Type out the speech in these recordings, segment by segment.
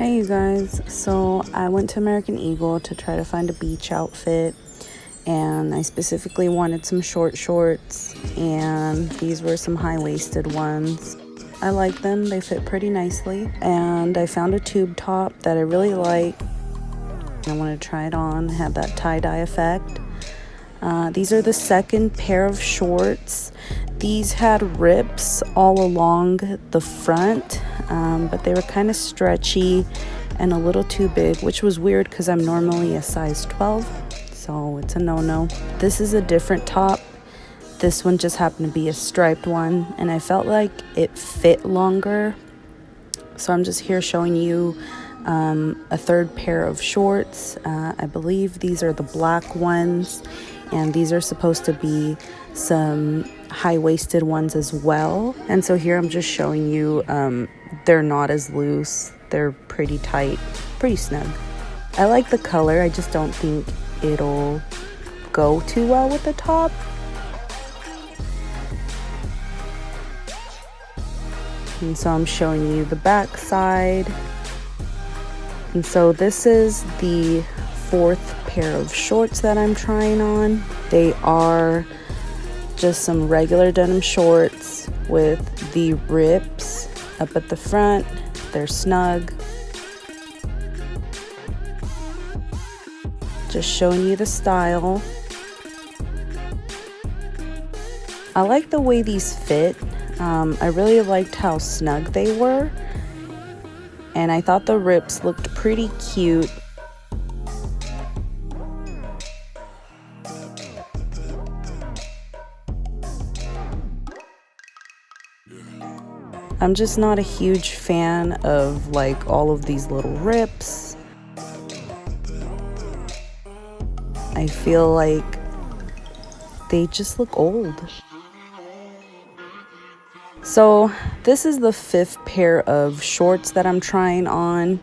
Hey you guys, so I went to American Eagle to try to find a beach outfit, and I specifically wanted some short shorts, and these were some high-waisted ones. I like them, they fit pretty nicely, and I found a tube top that I really like. I wanted to try it on, had that tie-dye effect. These are the second pair of shorts. These had rips all along the front, but they were kind of stretchy and a little too big, which was weird because I'm normally a size 12, so it's a no-no. This is a different top. This one just happened to be a striped one, and I felt like it fit longer. So I'm just here showing you a third pair of shorts. I believe these are the black ones, and these are supposed to be some high-waisted ones as well. And so here I'm just showing you they're not as loose, they're pretty tight, pretty snug. I like the color, I just don't think it'll go too well with the top. And so I'm showing you the back side. And so this is the fourth pair of shorts that I'm trying on. They are just some regular denim shorts with the rips up at the front. They're snug. Just showing you the style. I like the way these fit. I really liked how snug they were, and I thought the rips looked pretty cute. I'm just not a huge fan of like all of these little rips. I feel like they just look old. So this is the fifth pair of shorts that I'm trying on.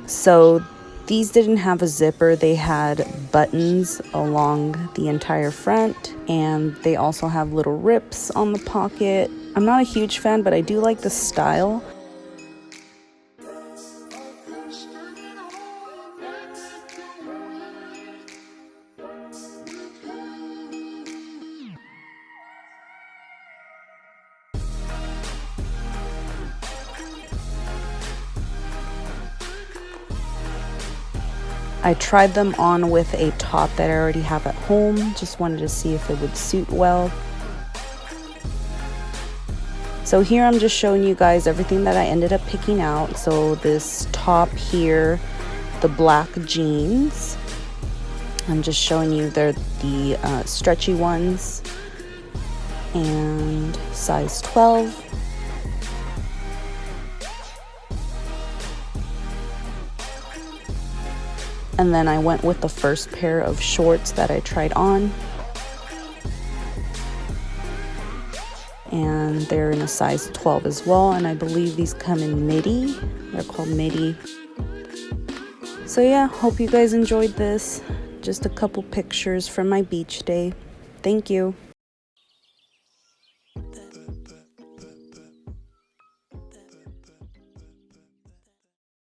So these didn't have a zipper, they had buttons along the entire front, and they also have little rips on the pocket. I'm not a huge fan, but I do like the style. I tried them on with a top that I already have at home. Just wanted to see if it would suit well. So here I'm just showing you guys everything that I ended up picking out. So this top here, the black jeans. I'm just showing you they're the stretchy ones, and size 12. And then I went with the first pair of shorts that I tried on. And they're in a size 12 as well. And I believe these come in midi. They're called midi. So yeah, hope you guys enjoyed this. Just a couple pictures from my beach day. Thank you.